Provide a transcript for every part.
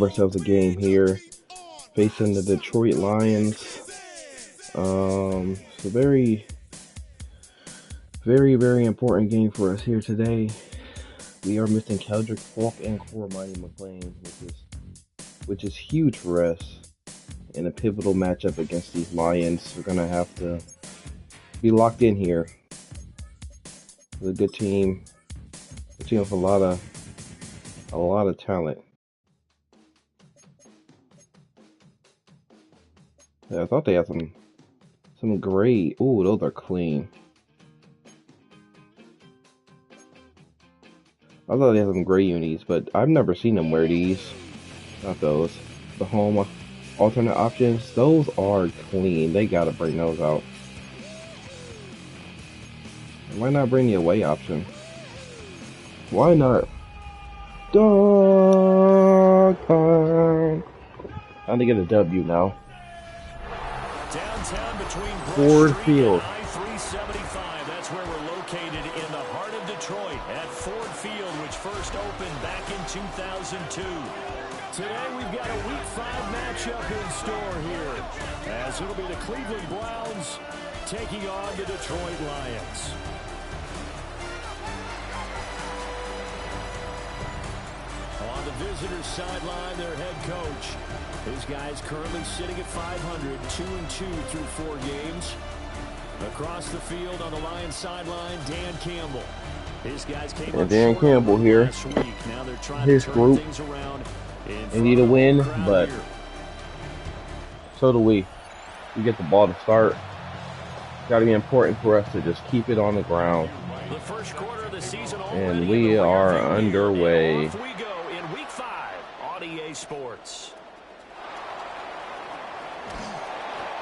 ourselves a game here, facing the Detroit Lions. It's a very important game for us here today. We are missing Keldrick Falk and Cormani McLean, which is huge for us in a pivotal matchup against these Lions. We're gonna have to be locked in here. It's a good team with a lot of talent. Yeah, I thought they had some great. Ooh, those are clean. I thought they had some gray unis, but I've never seen them wear these. Not those. The home alternate options. Those are clean. They gotta bring those out. Why not bring the away option? Why not? Dog pound. Time to get a W now. Downtown between Ford Field. I-375. That's where we're located in the heart of Detroit at Ford Field, which first opened back in 2002. Today we've got a Week 5 matchup in store here, as it'll be the Cleveland Browns taking on the Detroit Lions. On the visitors' sideline, their head coach. His guys currently sitting at 500, 2-2 through 4 games. Across the field on the Lions sideline, Dan Campbell. His guys came up Dan short Campbell here. last week. Now they're trying His to turn group. things around. They need a win, but so do we. We get the ball to start. Got to be important for us to just keep it on the ground. The first quarter of the season And we are underway. Off we go in Week 5 on EA Sports.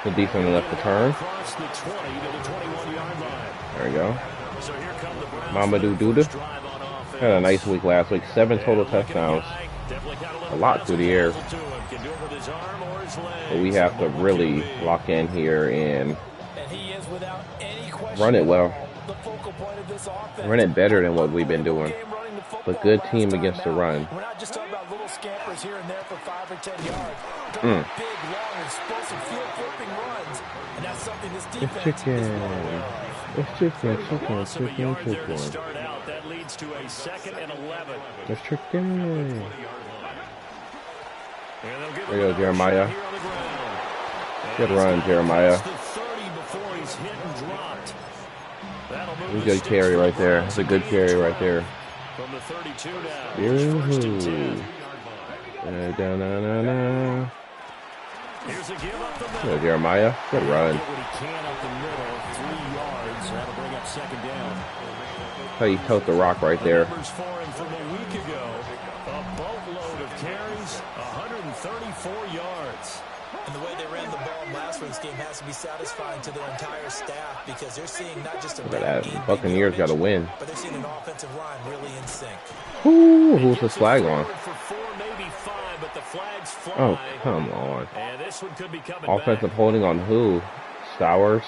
The defense left the turn. Across the 20 to the 21-yard line. There we go. So here come the Browns. Mamadou Duda Drive on offense. had a nice week last week. 7 total touchdowns. A lot through the air. But we have to really lock in here and run it well. Run it better than what we've been doing. But good team against the run. We're not just talking about little scampers here and there for 5 or 10 yards. Big, long, explosive field flipping runs. And that's something this defense It's chicken. It's chicken. Start out. That leads to a 2nd and 11. It's chicken. There you go, Jeremiah. Good run, Jeremiah. A good carry right there. It's a good carry right there. From the 32 down. Down. Here's a give up the middle. Good, Jeremiah. Good run. Get what he can up the middle. 3 yards. That'll bring up 2nd down. How you tote the rock right there. Numbers for him from a week ago. A boatload of carries, 134 yards. And the way they ran the ball in last week's game has to be satisfying to their entire staff, because they're seeing not just a Look at that. Buccaneers got to win. but they're seeing an offensive line really in sync. Ooh, who's the flag on? For 4, maybe 5, but the flags fly. Oh, come on. And this one could be coming Offensive back. holding on who? Stowers?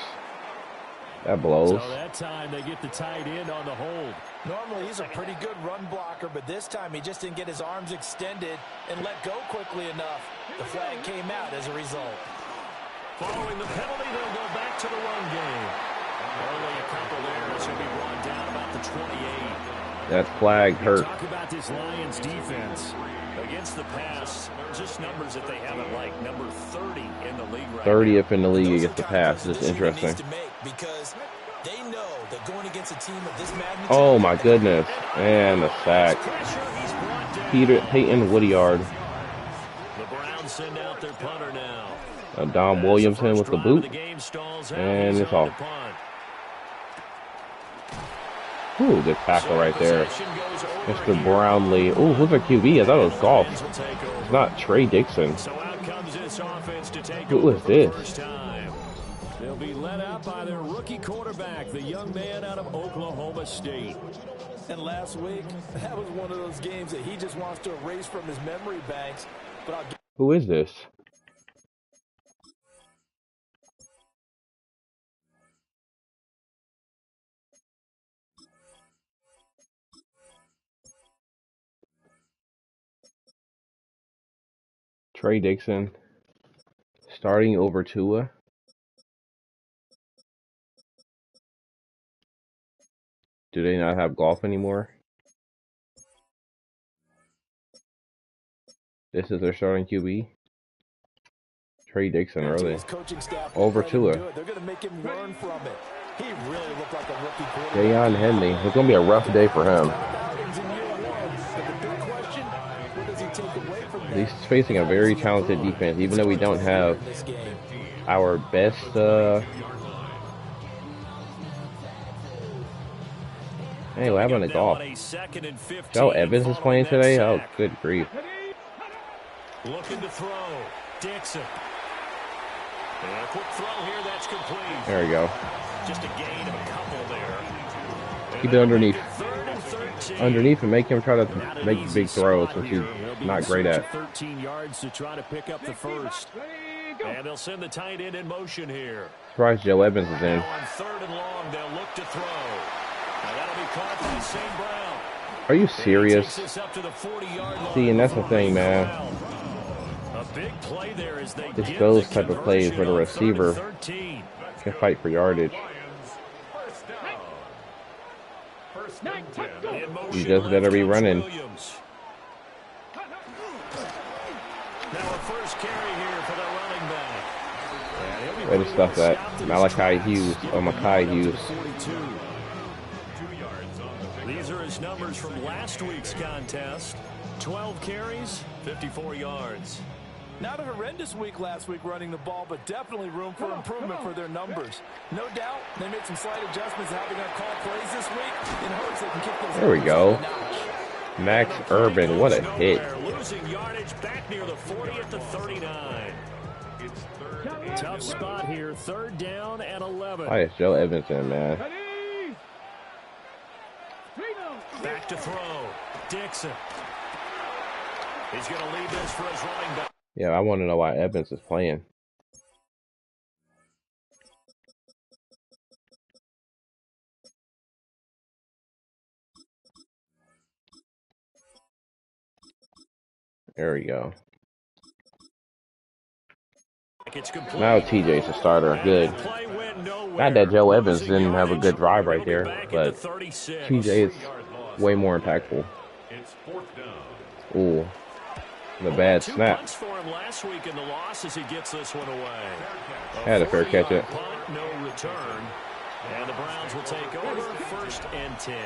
That blows. So that time they get the tight end on the hold. Normally he's a pretty good run blocker, but this time he just didn't get his arms extended and let go quickly enough. The flag came out as a result. Following the penalty, they'll go back to the run game. Only a couple there. This will be run down about the 28. That flag hurt. Talk about this Lions defense against the pass. Just numbers that they haven't liked. Number 30 in the league right 30th in the league against the pass. It's interesting. Because they know that going against a team of this magnitude. Oh my goodness. And the sack. Peyton Woodyard. The Browns send out their punter now. Dom Williamson with the boot. And it's off. Ooh, good tackle right there. Mr. Brownlee. Ooh, who's our QB? I thought it was Golf. It's not Trey Dixon. Who is this? They'll be led out by their rookie quarterback, the young man out of Oklahoma State. And last week, that was one of those games that he just wants to erase from his memory banks. But Who is this? Trey Dixon starting over Tua. Do they not have golf anymore? This is their starting QB. Trey Dixon early. Over Tua. They're going to make him learn from it. He really looked like a rookie quarterback. Deion Henley. It's going to be a rough day for him. He's facing a very talented defense, even though we don't have our best. Hey, what happened to golf? Joe Evans is playing today? Oh, good grief. Looking to throw. Dixon. And a quick throw here, that's complete. There we go. Just a gain of a couple there. Keep it underneath. Underneath and make him try to make big throws, which he's not great at. 13 yards to try to pick up the first. And they'll send the tight end in motion here. Surprised Joe Evans is in. On 3rd and long, they'll look to throw. Now that'll be caught by St. Brown. Are you serious? See, and that's the thing, man. A big play there as they It's those type of plays where the receiver can fight for yardage. You just better be running. Now a first carry here for the running back. Way to stuff that. Malachi Hughes or Makai Hughes. These are his numbers from last week's contest. 12 carries, 54 yards. Not a horrendous week last week running the ball, but definitely room for improvement for their numbers. No doubt, they made some slight adjustments how they're going to call plays this week in hopes they can kick those. There we go. Max Urban, what a hit. Losing yardage back near the 40 at the 39. Tough spot here, 3rd down and 11. Why is Joe Evans in, man? Back to throw. Dixon. He's going to lead this for his running back. Yeah, I want to know why Evans is playing. There we go. Now TJ's a starter. Good. Not that Joe Evans didn't have a good drive right there, but TJ is way more impactful. Ooh. The bad snap. Had a fair catch it. No return. And the Browns will take over 1st and 10.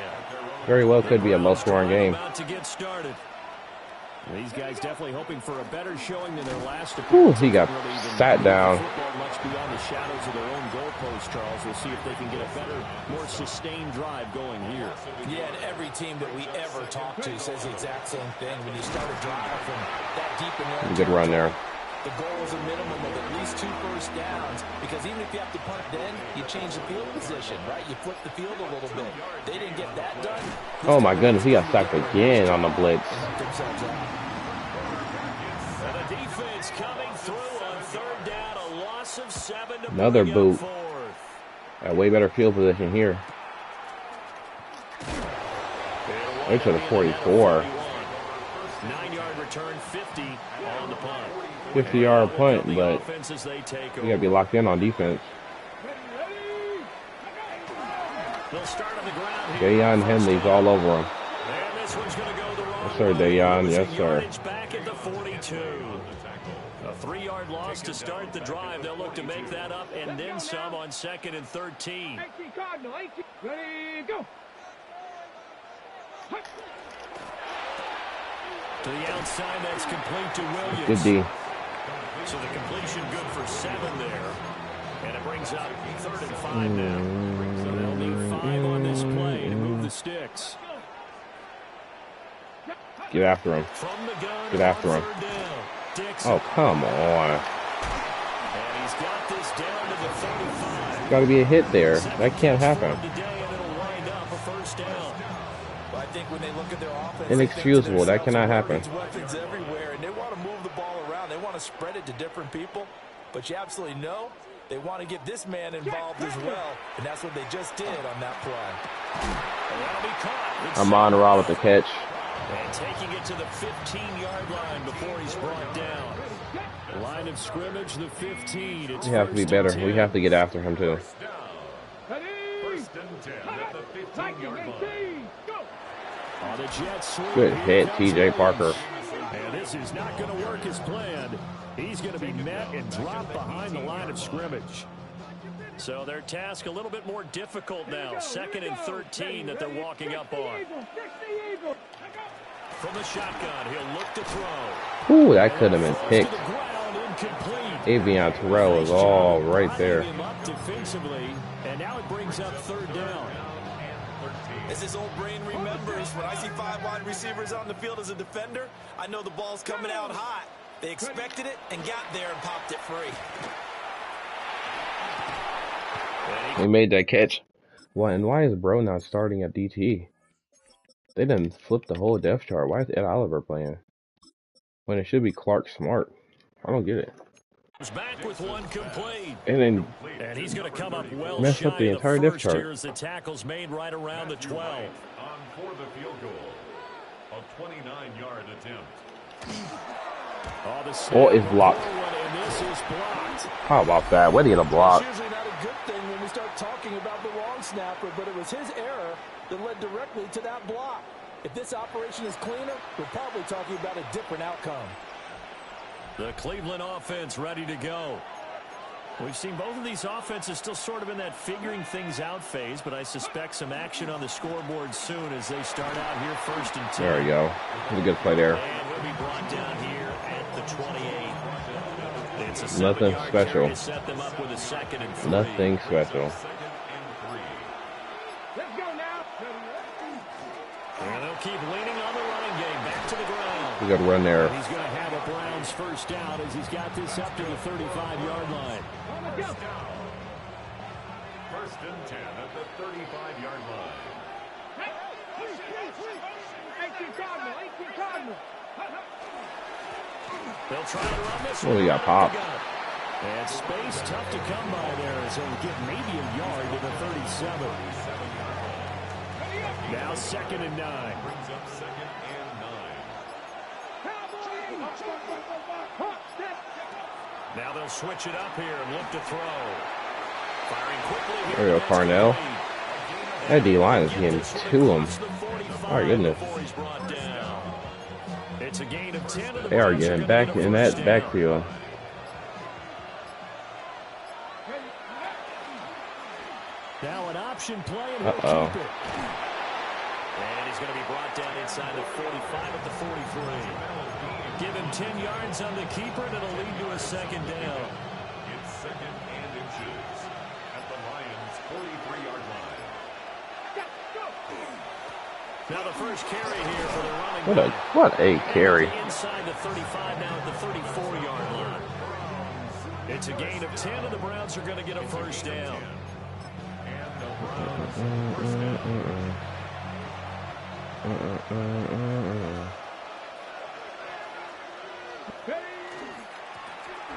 Very well could be a low-scoring game. About to get started. These guys definitely hoping for a better showing than their last appearance. He got sat down. Much beyond the shadows of their own goalpost, Charles. We'll see if they can get a better, more sustained drive going here. Yeah, and every team that we ever talk to says the exact same thing. When you start a drive from that deep in there, good run there. The goal is a minimum of at least 2 first downs, because even if you have to punt then, you change the field position, right? You flip the field a little bit. They didn't get that done. Oh my goodness, he got sacked again on the blitz. And the defense coming through on 3rd down, a loss of 7 to another boot. A way better field position here. Into the 44. 9-yard return, 50 on the punt. 50-yard punt, but you gotta be locked in on defense. Deion Henley's all over him. Yes, sir, Deion. Yes, sir. Back at the 42. A 3-yard loss to start the drive. They'll look to make that up and then some on 2nd and 13. To the outside, that's complete to Williams. Good D. So the completion good for 7 there. And it brings up 3rd and 5 now. So they'll need 5 on this play to move the sticks. Get after him. Get after him. Oh, come on. And he's got this down to the 35. Got to be a hit there. That can't happen. I think when they look at their offense, inexcusable. That cannot happen. Weapons everywhere, and they want to move the ball around. They want to spread it to different people. But you absolutely know they want to get this man involved as well, and that's what they just did on that play. Amon Ra with the catch. And taking it to the 15-yard line before he's brought down. line of scrimmage, the 15. It's We have to be better. We have to get after him too. First and 10 at the 15-yard line. On the jet sweep, Good hit, T.J. Parker. And this is not going to work as planned. He's going to be met and dropped behind the line of scrimmage. So their task a little bit more difficult now. 2nd and 13 that they're walking up on. From the shotgun, he'll look to throw. Ooh, that could have been picked. Avion Terrell was all right there. Defensively, and now it brings up 3rd down. As his old brain remembers, when I see 5 wide receivers on the field as a defender, I know the ball's coming out hot. They expected it and got there and popped it free. He made that catch. Why is Bro not starting at DT? They didn't flip the whole depth chart. Why is Ed Oliver playing when it should be Clark Smart? I don't get it. Back with one complete. And He's going to come up well messed up the entire depth chart. Here as the tackle's made right around the 12. On for the field goal. A 29-yard attempt. Oh, it's blocked. How about that? Where did he get a block? It's usually not a good thing when we start talking about the long snapper, but it was his error that led directly to that block. If this operation is cleaner, we're probably talking about a different outcome. The Cleveland offense ready to go. We've seen both of these offenses still sort of in that figuring things out phase, but I suspect some action on the scoreboard soon as they start out here 1st and 10. There we go. That's a good play there. And we'll be brought down here at the 28. It's a Nothing special. To set them up with a 2nd and 3. Nothing special. Let's go now. And they'll keep leaning on the running game. Back to the ground. We got to run there. He's going to have a Browns 1st down as he's got this up to the 35-yard line. 1st and 10 at the 35-yard line. They'll try to run this. Oh, we got popped. And space tough to come by there, so we'll get maybe a yard to the 37. Now 2nd and 9. Brings up 2nd and 9. Now they'll switch it up here and look to throw. Firing quickly here. There we go, Parnell. That D-line is getting to him. Oh, my goodness. It's a gain of 10. They are getting back in that backfield. Now an option play, and Uh-oh. keep it. And he's going to be brought down inside the 45 at the 43. Give him 10 yards on the keeper, and it'll lead to a 2nd down. It's 2nd and inches at the Lions' 43-yard line. Now the first carry here for the running back. What a carry. Inside the 35, now at the 34-yard line. It's a gain of 10, and the Browns are going to get a 1st down.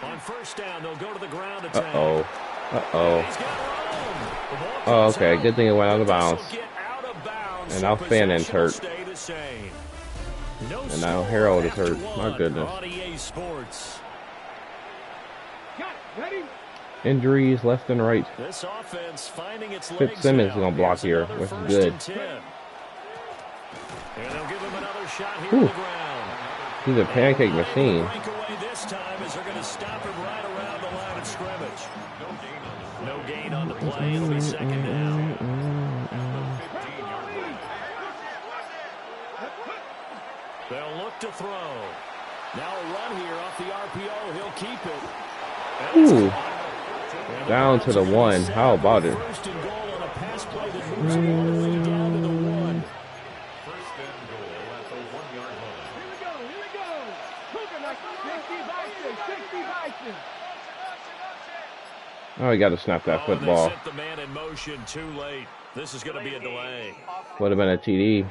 On 1st down, they'll go to the ground attack. Oh, okay. Good thing it went out of bounds. And now Fannon's hurt. And now Harold is hurt. My goodness. Injuries left and right. This offense finding its Fitzsimmons is going to block here, which is good. And they'll give him another shot here on the ground. He's a pancake machine. This time as they're going to stop him right around the line of scrimmage. No gain on the play. It'll be 2nd down. They'll look to throw. Now a run here off the RPO. He'll keep it. Ooh. Down to the 1. How about it? First and goal on a pass play that moves him all the way down to the 1. 1st and goal at the 1-yard line. Here we go. Moving like 60 Bison. Oh, he got to snap that football. They set the man in motion too late. This is going to be a delay. Would have been a TD.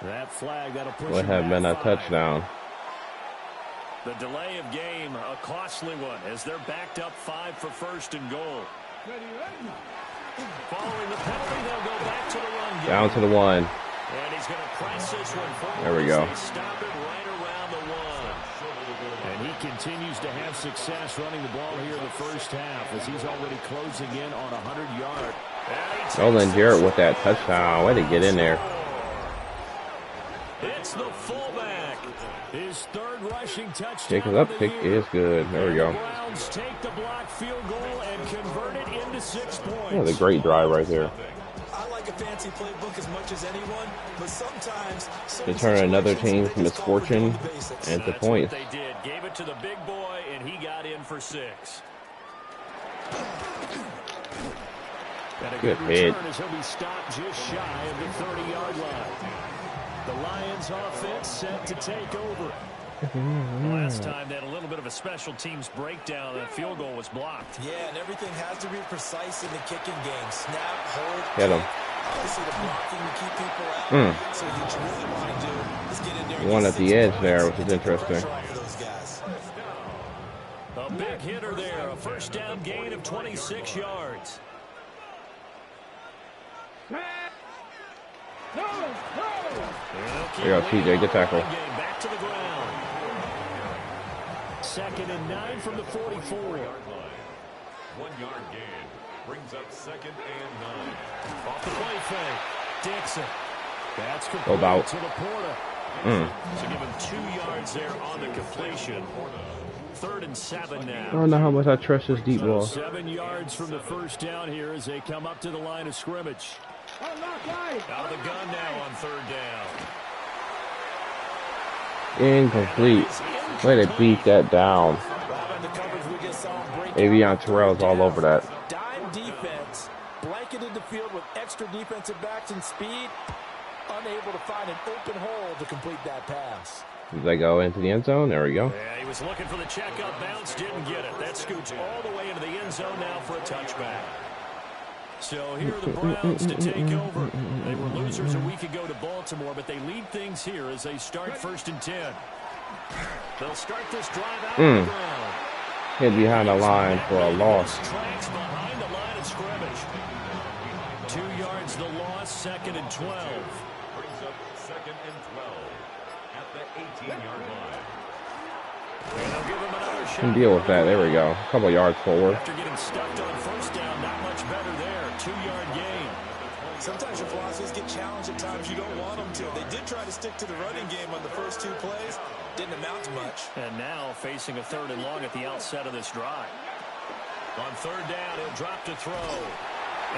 That flag, that'll push Would have been a touchdown. The delay of game, a costly one, as they're backed up 5 for 1st and goal. Following the penalty, they'll go back to the run game. Down to the 1. And he's going to press this one forward. There we go. They stop it right around the continues to have success running the ball here in the first half as he's already closing in on 100 yards. Nolan Jarrett with that touchdown. Way to get in there. It's the fullback. His third rushing touchdown. Jacob's up kick is good. There we go. Browns take the block field goal and convert it into 6 points. That was a great drive right there. I like a fancy playbook as much as anyone, but sometimes They turn another team's misfortune into points. They did. Gave it to the big boy, and he got in for 6. And a Good hit. As he'll be stopped just shy of the 30-yard line. The Lions offense set to take over. Last time they had a little bit of a special teams breakdown. That field goal was blocked. Yeah, and everything has to be precise in the kicking game. Snap, hold, Get him. obviously the blocking to keep people out. So what you really want to do is get in there. One at the edge there, which is interesting. A big hitter there. A first down gain of 26 yards. There you go, TJ. Good tackle. Back to the ground. 2nd and 9 from the 44. 1 yard gain brings up 2nd and 9. Off the play fake. Dixon. That's Go complete about. to Laporta. So give him 2 yards there on the completion. 3rd and 7 now. I don't know how much I trust this deep ball. 7 yards from the first down here as they come up to the line of scrimmage. Out of the gun now on 3rd down. Incomplete. Way to beat that down. Avion Terrell's all over that. Dime defense, blanketed the field with extra defensive backs and speed, unable to find an open hole to complete that pass. Did they go into the end zone? There we go. Yeah, he was looking for the checkup bounce, didn't get it. That scoots all the way into the end zone now for a touchback. So here are the Browns to take over. They were losers a week ago to Baltimore, but they lead things here as they start 1st and 10. They'll start this drive out on the ground. Hit behind the line for a loss. Tracks behind the line of scrimmage. 2 yards the loss, 2nd and 12. Brings up 2nd and 12 at the 18-yard line. And they'll give him another shot. Can deal with that. There we go. A couple yards forward. After getting stuffed on first down, not much better there. 2-yard gain. Sometimes your philosophies get challenged at times you don't want them to. They did try to stick to the running game on the first 2 plays. Didn't amount to much. And now facing a 3rd and long at the outset of this drive. On 3rd down, he'll drop to throw.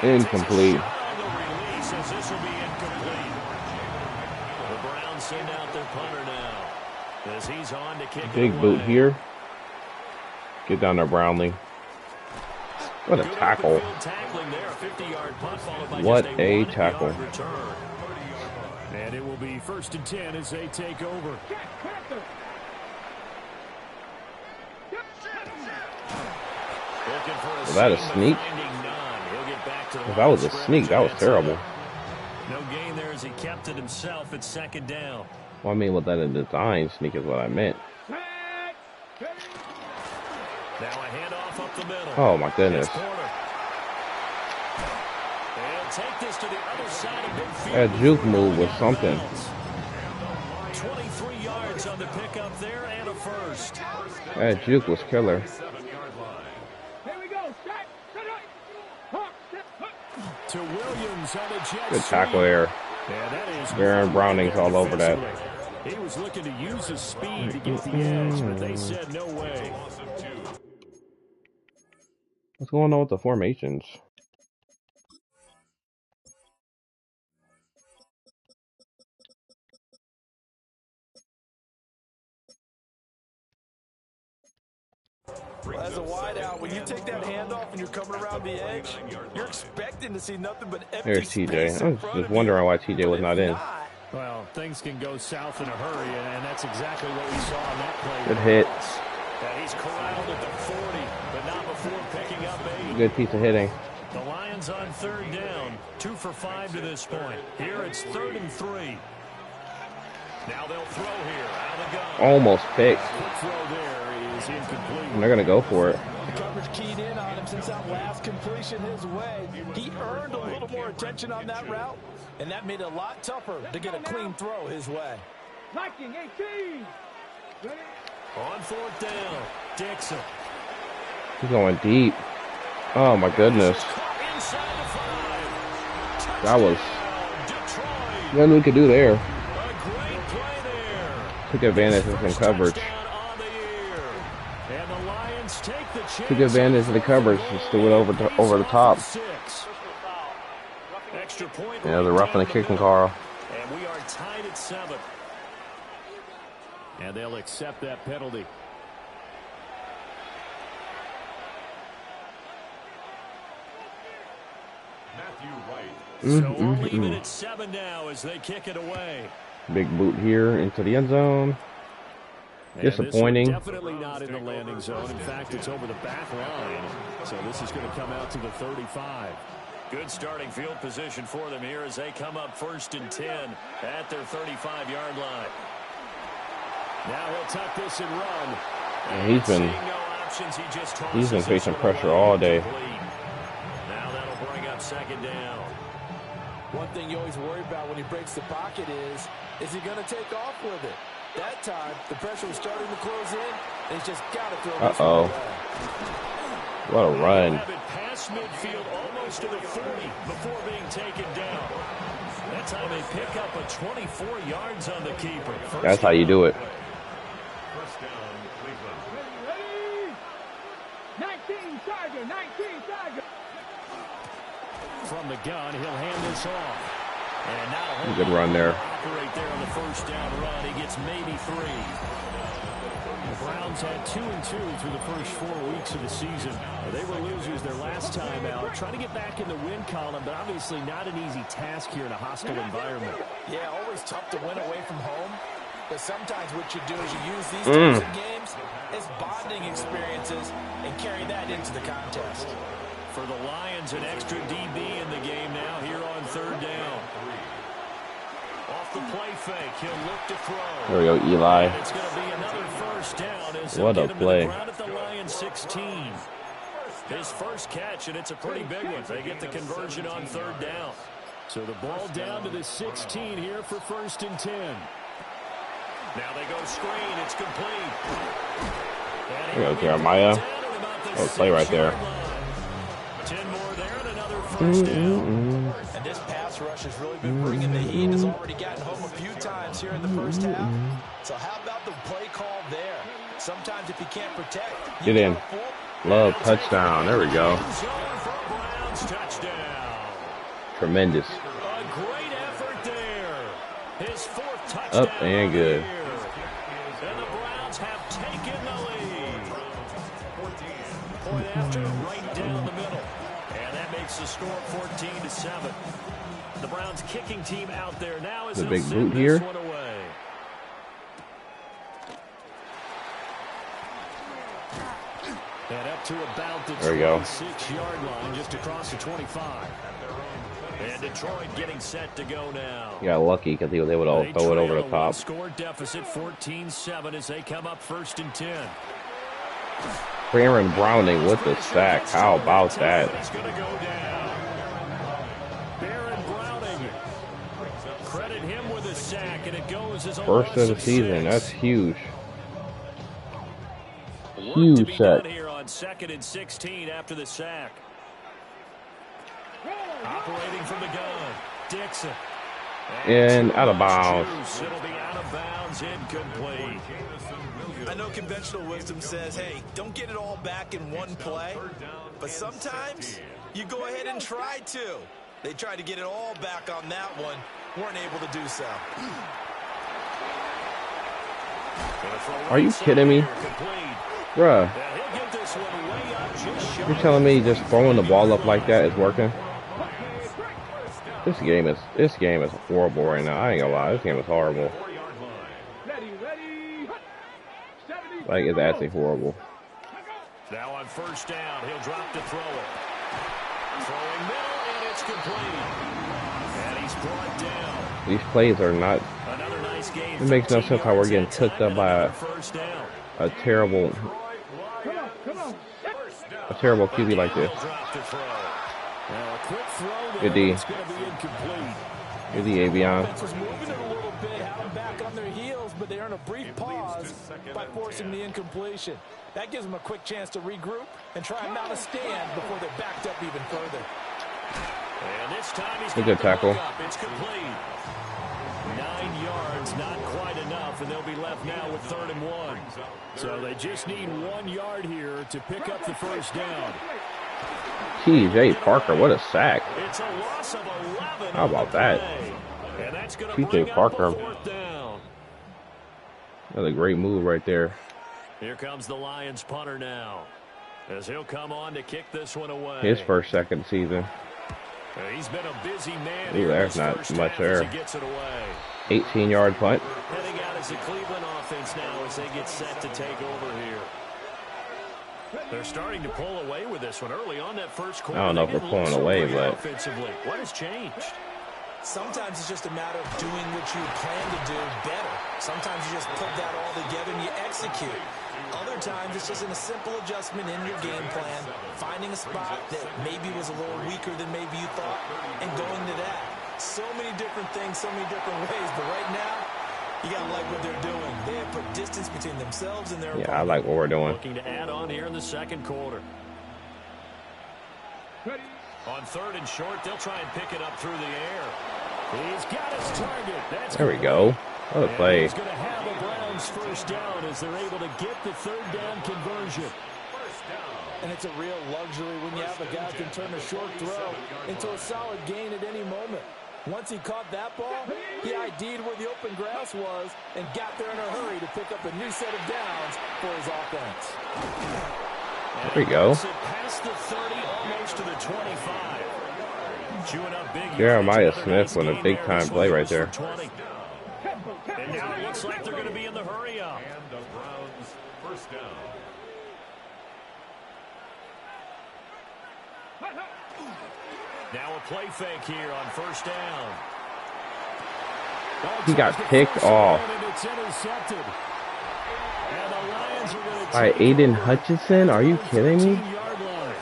Incomplete. On the release as this will be incomplete. The Browns send out their punter now as he's on to kick Big it boot away. here. Get down there, Brownlee. What a tackle. What a tackle. And it will be 1st and 10 as they take over. Was that a sneak? If that was a sneak, that was terrible. No gain there as he kept it himself at 2nd down. Well, I mean, with that a design sneak is what I meant. Now a handoff up the middle. Oh, my goodness. Take this to the other side of midfield. That juke move was something. 23 yards on the pickup there and a first. That juke was killer. Here we go. To Williams on the jet. Good tackle there. Yeah, that is Baron Browning's all over that. He was looking to use his speed to get the edge, but they said no way. What's going on with the formations? As a wideout, when you take that handoff and you're coming around the edge, you're expecting to see nothing but empty There's TJ. I was just wondering why TJ was not in. Well, things can go south in a hurry, and that's exactly what we saw on that play. Good hit. He's corralled at the 40, but not before picking up 8. Good piece of hitting. The Lions on 3rd down, 2 for 5 to this point. Here it's 3rd and 3. Now they'll throw here out of the gun. Almost picked. Throw there is incomplete. And they're going to go for it. The coverage keyed in on him since that last completion his way. He earned a little more attention on that route, and that made it a lot tougher to get a clean throw his way. Liking 18. On 4th down, Dixon. He's going deep. Oh my goodness. Inside the 5. That was. Detroit. Nothing we could do there. A great play there. Took advantage of some First coverage. touchdown on the year. And the Lions take the chance. Took advantage of the coverage. Just threw it over the top. 6. Extra point. Yeah, they're roughing the kicking, Carl. And we are tied at 7. And they'll accept that penalty. Matthew Wright. So we're leaving at 7 now as they kick it away. Big boot here into the end zone. Disappointing. And this one definitely not in the landing zone. In fact, it's over the back line. So this is going to come out to the 35. Good starting field position for them here as they come up 1st and 10 at their 35-yard line. Now he'll tuck this and run. And he's been facing pressure all day. Now that'll bring up 2nd down. One thing you always worry about when he breaks the pocket is he going to take off with it? That time, the pressure was starting to close in, and he's just got to throw this one away. What a run. Have it past midfield almost to the 40 before being taken down. That time they pick up a 24 yards on the keeper. That's how you do it. First down, Cleveland. Ready? 19 Tiger, 19 Tiger. From the gun, he'll hand this off. And not a whole Good run there. operate there on the 1st down run. He gets maybe 3. The Browns had 2-2 through the first 4 weeks of the season. They were losers their last time out, trying to get back in the win column, but obviously not an easy task here in a hostile environment. Yeah, always tough to win away from home. But sometimes what you do is you use these types of games as bonding experiences and carry that into the contest. For the Lions, an extra DB in the game now here on 3rd down. Off the play fake, he'll look to throw. There we go, Eli. And it's going to be another 1st down as What a get him play. to the ground at the Lions 16. His first catch, and it's a pretty big one. They get the conversion on 3rd down. So the ball down to the 16 here for 1st and 10. Now they go screen. It's complete. There goes Jeremiah. Oh, play right there. 10 more there and another 1st down. And this pass rush has really been bringing the heat. Has already gotten home a few times here in the first half. So how about the play call there? Sometimes if you can't protect, you Get in. fool. Love touchdown. There we go. Touchdown. Tremendous. A great effort there. His 4th touchdown. Up and good. And the Browns have taken the lead. Point after, right down the middle. And that makes the score 14-7. The Browns kicking team out there now as The they'll big send boot here. this one away. And up to about the 26-yard line, just across the 25. And Detroit getting set to go now. He got lucky because he was able to throw it over the top. Score deficit 14-7 as they come up 1st and 10. Baron Browning with the sack. How about that? It's going to go down. Baron Browning. Credit him with a sack, and it goes as a First of the season. That's huge. Huge sack. Here on 2nd and 16 after the sack. Operating from the gun, Dixon. And out of bounds. It'll be out of bounds, incomplete. I know conventional wisdom says, hey, don't get it all back in one play. But sometimes you go ahead and try to. They tried to get it all back on that one. Weren't able to do so. Are you kidding me? Bruh. You're telling me just throwing the ball up like that is working? This game is horrible right now. I ain't gonna lie, this game is horrible. Like, it's actually horrible. Now on 1st down, he'll drop to throw it. Throwing middle, and it's complete. And he's brought down. These plays are not. Another nice game. It makes no sense how we're getting cooked up by a terrible QB like this. Good D. Good D, Avion. Moving it a little bit, held back on their heels, but they're in a brief pause by forcing the incompletion. That gives them a quick chance to regroup and try and mount a stand before they're backed up even further. And this time he's Good tackle. It's complete. 9 yards, not quite enough, and they'll be left now with 3rd and 1. So they just need 1 yard here to pick up the first down. TJ Parker, what a sack. It's a loss of 11. How about that? And that's going to TJ bring up Parker. a 4th down. That's a great move right there. Here comes the Lions punter now, as he'll come on to kick this one away. His first sack of the season. He's been a busy man. Ooh, there's not much there. 18-yard punt. Heading out as the Cleveland offense now as they get set to take over here. They're starting to pull away with this one early on that first quarter. I don't know if we're pulling away, but offensively, what has changed? Sometimes it's just a matter of doing what you plan to do better. Sometimes you just put that all together and you execute. Other times it's just in a simple adjustment in your game plan, finding a spot that maybe was a little weaker than maybe you thought, and going to that. So many different things, so many different ways, but right now, you gotta like what they're doing. They have put distance between themselves and their opponent. I like what we're doing. Looking to add on here in the second quarter. On 3rd and short, they'll try and pick it up through the air. He's got his target. That's there we go. What a play. He's going to have a Browns first down as they're able to get the 3rd down conversion. And it's a real luxury when you have a guy who can turn a short throw into a solid gain at any moment. Once he caught that ball, he ID'd where the open grass was and got there in a hurry to pick up a new set of downs for his offense. There we go. Past the 30, almost to the 25. Jeremiah Smith with a big-time play right there. And now it looks like they're going to be in the hurry up. And the Browns first down. Now a play fake here on first down. He got picked off. It's intercepted. And the Lions are going to By Aiden Hutchinson? Are you kidding me? 15-yard line.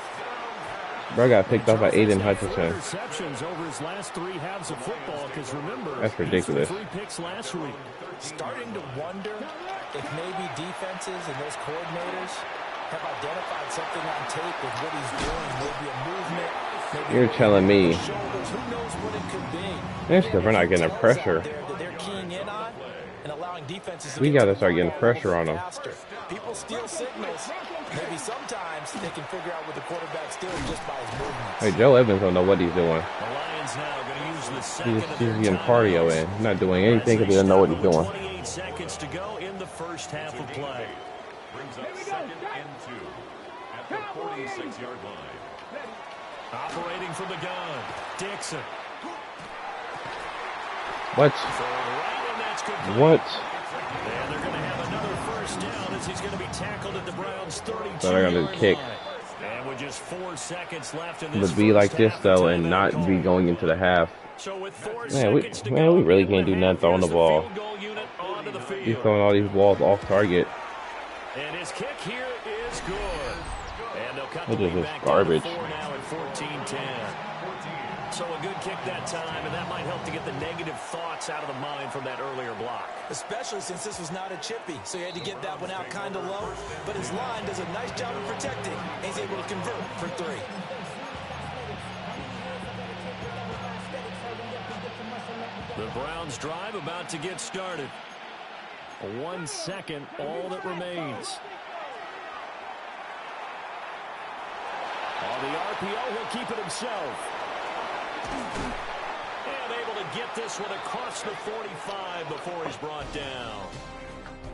Bro got picked off by Aiden Hutchinson. Interceptions over his last 3 halves of football, because remember, That's ridiculous. he threw 3 picks last week. Starting to wonder if maybe defenses and those coordinators have identified something on tape with what he's doing. Maybe a movement. Maybe You're telling me. shoulders. Who knows what it could be? That's because we're not getting the pressure. That they're keying in on and allowing defenses to We get got to the start getting ball pressure on them. faster. People steal signals. Maybe sometimes they can figure out what the quarterback's doing just by his movements. Hey, Joe Evans don't know what he's doing. The Lions now going to use the second He's of their getting cardio in. He's not doing anything because he doesn't know what he's doing. 28 seconds to go in the first half of play. Brings up 2nd and 2 at the 46-yard line. Operating from the gun, Dixon. What? Right, and that's complete. What? And they're going to have another first down as he's going to be tackled at the Browns' 32-yard So they're going to kick. line. And with just 4 seconds left in To this be like first this, half, though, it's and another not be goal. going into the half. So with 4 Man, we seconds to go really in can't do nothing throwing the half, ball. here's field goal unit onto the He's field. throwing all these balls off target. And his kick here is good. And they'll cut This the is lead just back garbage. down to 4 now at 14-10. So a good kick that time, and that might help to get the negative thoughts out of the mind from that earlier block. Especially since this was not a chippy, so he had to get that one out kind of low. But his line does a nice job of protecting, and he's able to convert for 3. The Browns drive about to get started. 1 second, all that remains. On the RPO, he'll keep it himself. And able to get this one across the 45 before he's brought down.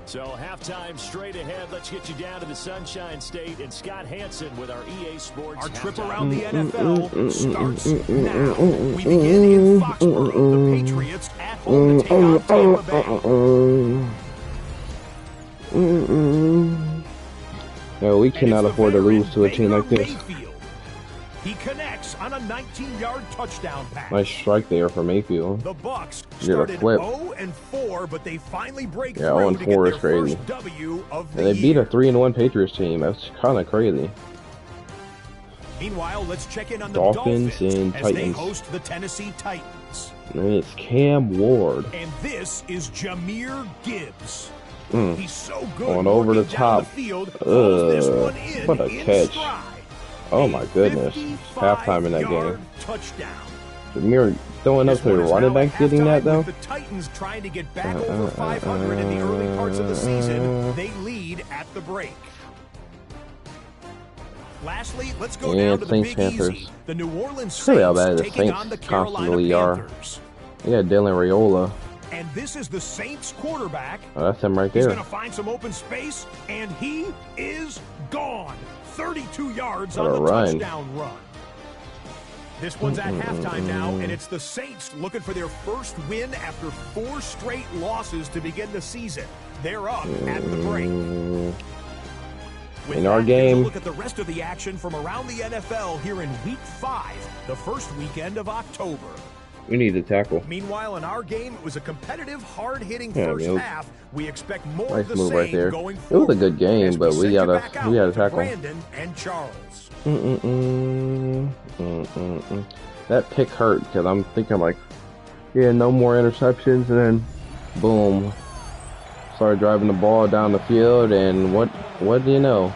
So halftime straight ahead. Let's get you down to the Sunshine State and Scott Hansen with our EA Sports. Our trip halftime. around the NFL starts now. We begin in Foxborough. The Patriots at home to take on Tampa Bay. No, we cannot afford to lose to a team like this. Mayfield. He connects on a 19-yard touchdown pass. Nice strike there for Mayfield. The Bucs You're started a flip. 0-4, but they finally break Yeah, through 0-4 to get is their crazy. first W of the And they beat year. a 3-1 Patriots team. That's kind of crazy. Meanwhile, let's check in on the Dolphins Dolphins and as they Titans. host the Tennessee Titans. And it's Cam Ward. And this is Jahmyr Gibbs. He's so good Going over the working down top. the field, throws this one in What a catch. stride. Oh my goodness. 55 Halftime in that yard game. Touchdown. Jameer throwing up This to the one is running now back at getting that halftime though. with the Titans trying to get back over 500 in the early parts of the season. They lead at the break. Lastly, let's go And down to the Saints, Big Panthers. Easy. The New Orleans Really how Saints bad the taking on Saints the Carolina constantly are. Panthers. Yeah, Dylan Raiola. And this is the Saints quarterback. Oh, that's him right He's there. going to find some open space, and he is gone. 32 yards on What the a run. touchdown run. This one's at halftime now, and it's the Saints looking for their first win after 4 straight losses to begin the season. They're up at the break. With In our that, here's a game. look at the rest of the action from around the NFL here in Week 5, the first weekend of October. We need to tackle. Meanwhile, in our game, it was a competitive, hard-hitting Yeah, first man, it was half. We expect more nice of the move same right there. going It was a forward. good game, As but send we you gotta back out to tackle. Brandon and Charles. That pick hurt because I'm thinking like, yeah, no more interceptions, and then boom, started driving the ball down the field, and what do you know?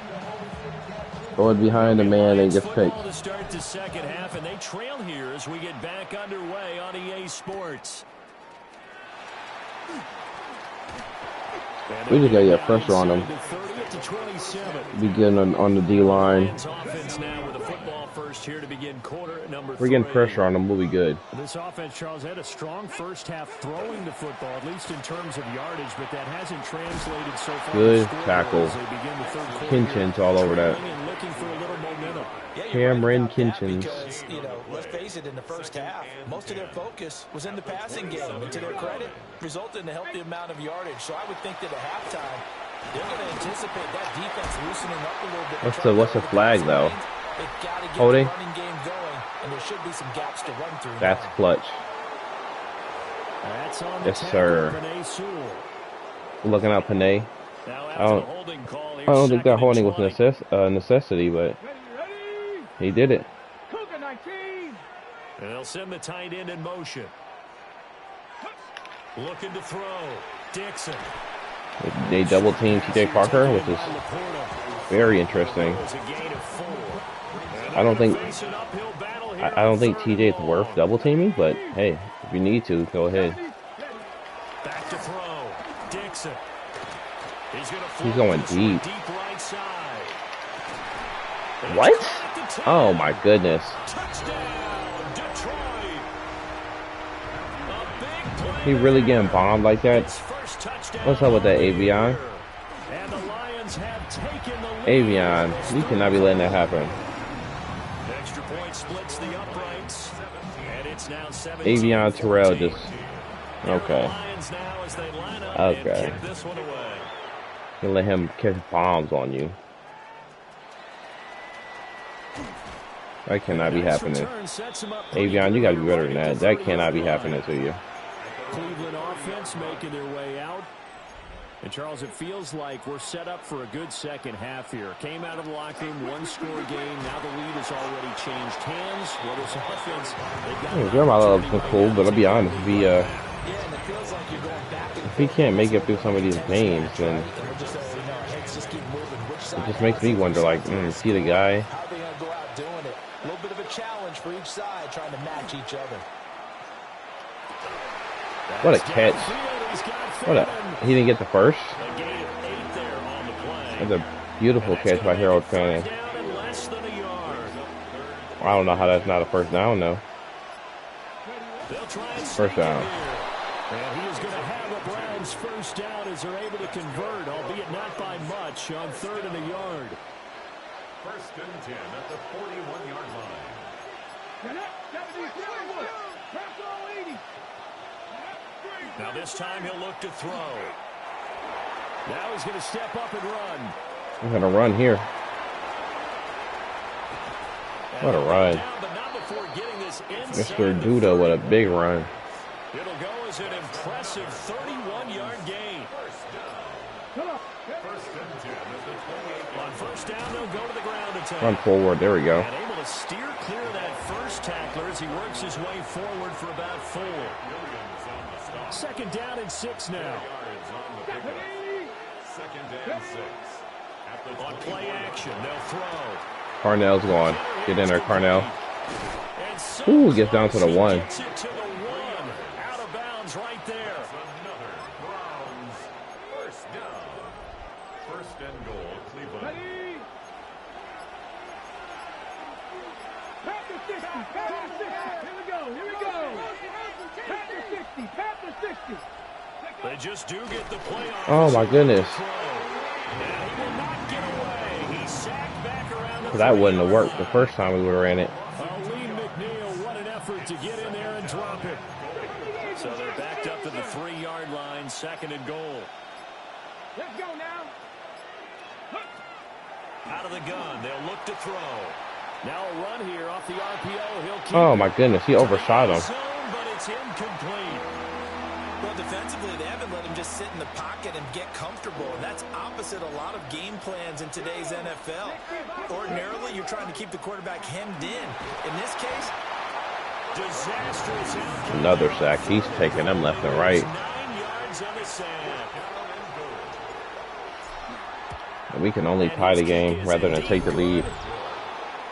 Throw it behind the man and gets picked. To start the second half, and they trail here as we get back underway on EA Sports. We just gotta get pressure on them. 30 to 27. Be good on the D line. Offense now with a football first here to begin quarter number We're getting 3. pressure on them. We'll be good. This offense, Charles, had a strong first half throwing the football, at least in terms of yardage, but that hasn't translated so far. Good to tackle. as they begin the third quarter Kinchins all over that. and looking for a little momentum. Yeah, you're Cameron right about that Kinchins. because, let's face it, in the first half, most of their focus was in the passing game. And to their credit, resulted in a healthy amount of yardage. So I would think that at halftime, they're going to anticipate that defense loosening up a little bit. What's the flag though? They've got to get Holding? the running game going, and there should be some gaps to run through. That's now. clutch. That's on the Yes, tackle, sir. Penei Sewell. Looking out Panay. Now I after don't- the holding call, I don't think that holding was necessary. necessity, but Ready? he did it. Cougar 19. And they'll send the tight end in motion. Looking to throw. Dixon. They double teamed TJ Parker, which is very interesting. I don't think TJ is worth double teaming, but hey, if you need to, go ahead. Back to throw. Dixon. He's going deep. Deep right side. What? Oh my goodness. Touchdown, Detroit. A big play. He really getting bombed like that? His first touchdown. What's up with that, Avion? And the Lions have taken the lead. Avion, you cannot be letting that happen. Extra point splits the uprights. And it's now 17. Avion Terrell just okay. Lions now as they line up Okay. and kick this one away. You let him catch bombs on you. That cannot be happening. Avion, you gotta be better than that. That cannot be happening to you. Cleveland offense making their way out. And Charles, it feels like we're set up for a good second half here. Came out of the locker room, one-score game. Now the lead has already changed hands. Well, this offense, they've got Jeremiah Love's been cool, but I'll be honest, if he can't make it through some of these games, then it just makes me wonder, like, is he the guy? How are they going to go out doing it? A little bit of a challenge for each side, trying to match each other. What a catch. He didn't get the first. a gain of 8 there on the play. That's a beautiful catch by Harold Fanning. Down in less than a yard. I don't know how that's not a first down, though. They'll try and First down. And he is going to have a Browns first down as they're able to convert, albeit not by much, on 3rd and a yard. First and 10 at the 41-yard line. Get up. 70. Press all 80. Now this time he'll look to throw. Now he's going to step up and run. He's gonna run here. What a ride. Down, but not before getting this inside Mr. the Duda 30. with a big run. It'll go as an impressive 31-yard gain. Come on. First and 10 at the 28-yard On first down, they'll go to the ground attack. Run forward. There we go. And able to steer clear of that first tackler as he works his way forward for about 4. Second down and 6 now. Second and 6. On play action, they'll throw. Carnell's going. Get in there, Carnell. Ooh, gets down to the 1. Gets it to the 1. Out of bounds right there. Another Browns first down. First and goal, Cleveland. Ready? Pat the 60. Pat the 60. Here we go. Here we go. Pat the 60. Pat the 60. They just do get the play off. Oh my goodness. And he will not get away. He's sacked back around the That wouldn't have worked the first time we were in it. Lee McNeil, what an effort to get in there and drop it. So they're backed up to the 3-yard line, second and goal. Let's go now. Out of the gun, they'll look to throw. Now a run here off the RPO. He'll keep Oh my goodness, he overshot him. zone, but it's incomplete. Well, defensively, they haven't let him just sit in the pocket and get comfortable, and that's opposite a lot of game plans in today's NFL. Ordinarily, you're trying to keep the quarterback hemmed in. In this case, disastrous outcome. Another sack. He's taking them left and right. 9 yards on the sack. And we can only tie the game rather than take the lead.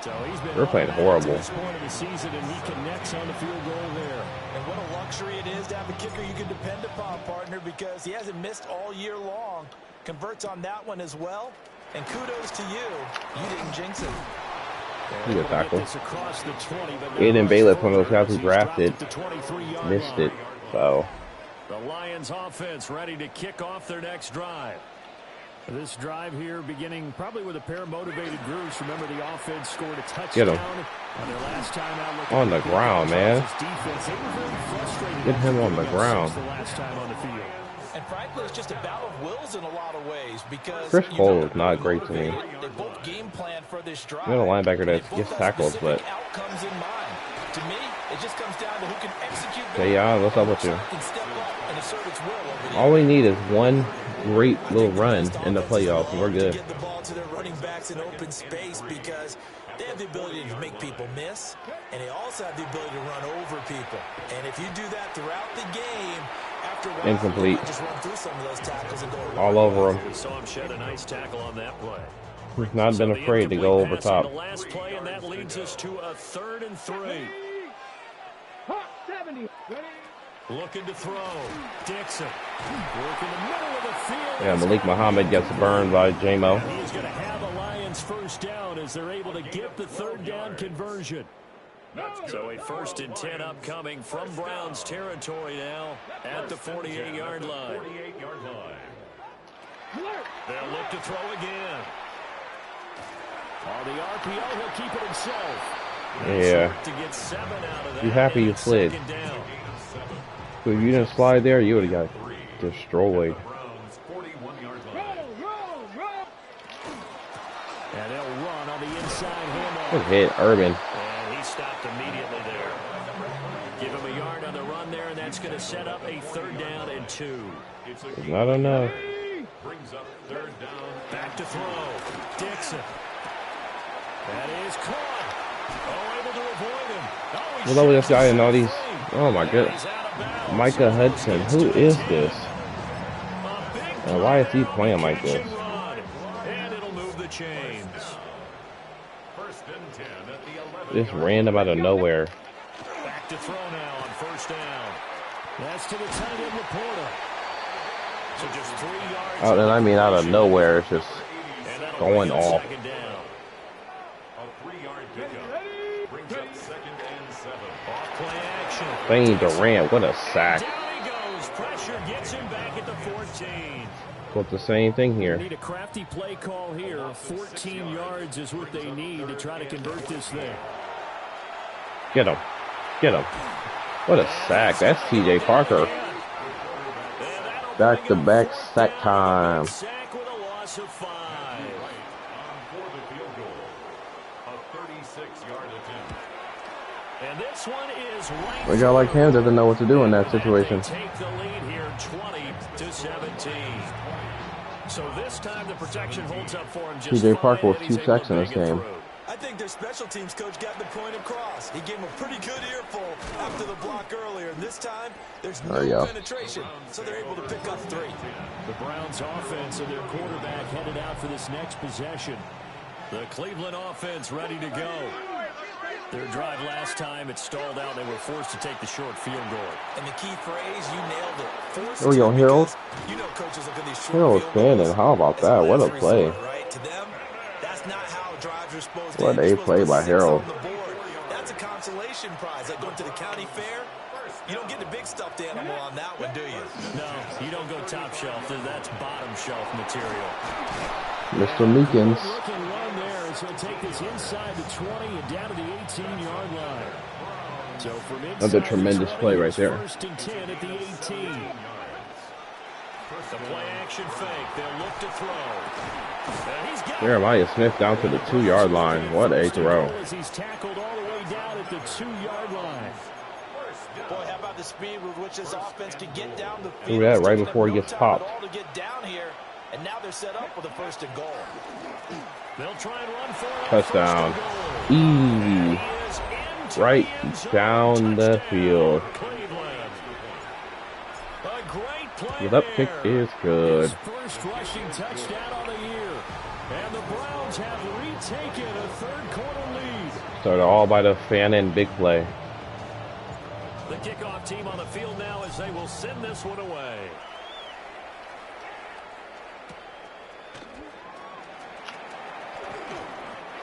So he's been We're playing horrible. This point of the season, and he connects on the field goal there. and what a luxury it is to have a kicker you can depend upon, partner, because he hasn't missed all year long. Converts on that one as well. And kudos to you. You didn't jinx it. He got tackled. Across the 20, but now Aiden Bailiff, one of those guys who he's dropped drafted, at the 23-yard missed line. it. So The Lions offense ready to kick off their next drive. This drive here beginning probably with a pair of motivated groups. Remember, the offense scored a touchdown. Get him. On their last time out looking on the at ground, man. defense. They were very frustrated. Get him on the ground. The last time on the field. And frankly, it's just a battle of wills in a lot of ways because Chris Cole is not great to me. They both game plan for this drive. You're the linebacker that They both gets have tackled, specific but outcomes in mind. To me, it just comes down to who can execute. Hey, y'all, what's up with you? Can step up and assert its will over the All we need is one great little run in the playoffs, and we're good. Get the ball to their running backs in open space because they have the ability to make people miss, and they also have the ability to run over people. And if you do that throughout the game, after a while, Incomplete. you might just run through some of those tackles and go All over him. We saw him shed a nice tackle on that play. He's not been afraid to go over top. The last play, and that leads us to a 3rd and 3. Hot 70. Ready? Looking to throw. Dixon. Work in the middle of the field. Yeah, Malik Muhammad gets burned by J-Mo. He's going to have a Lions first down as they're able to get the 3rd down conversion. So a 1st and 10 upcoming from Browns territory now at the 48-yard line. 48-yard line. They'll look to throw again. On the RPO, he'll keep it himself. Yeah. To get 7 out of that. You happy you slid. 2nd down. So if you didn't slide there, you would have got destroyed. Browns 41-yard line. Roll. And they'll run on the inside handoff. Good hit, Urban. And he stopped immediately there. Give him a yard on the run there, and that's going to set up a 3rd down and 2. It's It's not enough. brings up 3rd down. Back to throw. Dixon. That is caught. Oh, able to avoid him. Oh, What's up with this guy and all these? Oh my goodness. Micah Hudson. Who is this? And why is he playing like this? And it'll move the chains. 1st and 10 at the 11. Just random out of nowhere. Back to throw now on 1st down. That's to the tight end Laporta. So just 3 yards. Out, and I mean out of nowhere. It's just And that'll going bring up off. 2nd down. A 3-yard pickup. Brings up 2nd and 7. Off play action. Thane Durant. What a sack. Down he goes. Pressure gets him back at the 14. But the same thing here. Need a crafty play call here. 14 yards is what they need to try to convert this thing. Get him. Get him. What a sack. That's TJ Parker. Back-to-back sack time. Sack with a loss of 5. For the field goal. A 36-yard attempt. And this one is right. A guy like him doesn't know what to do in that situation. Take the lead here, 20-17. So this time the protection holds up for him. Just TJ Parker with fine, and 2 he's able sacks to in this make it game. through. I think their special teams coach got the point across. He gave him a pretty good earful after the block earlier. And this time, there's no penetration, so they're able to pick up 3. The Browns offense and their quarterback headed out for this next possession. The Cleveland offense ready to go. Their drive last time, it stalled out. They were forced to take the short field goal. And the key phrase, you nailed it. Forced there we go, Harold. You know coaches look at these short Harold Fannin, how about that? What a play. Right? To them, that's not how drives are supposed to. What a play by Harold. That's a consolation prize, like going to the county fair. You don't get the big stuffed animal on that one, do you? No, you don't go top shelf. That's bottom shelf material. Mr. Meekins. Looking run there as he'll take this inside the 20 and down to the 18-yard line. So from inside That's a tremendous play right there. First and 10 at the 18. The play action fake. They'll look to throw. Jeremiah Smith down to the 2-yard line. What a throw. He's tackled all the way down at the 2-yard line. Boy, how about the speed with which this offense could get down the field? Look at that, right before he gets popped. To get down here, and now they're set up with a 1st and goal. They'll try and run for it. Touchdown. Easy. Right down the field. The pick is good. First rushing touchdown on the year. And the Browns have retaken a 3rd quarter lead. Started all by the Fannin big play. The kickoff team on the field now as they will send this one away.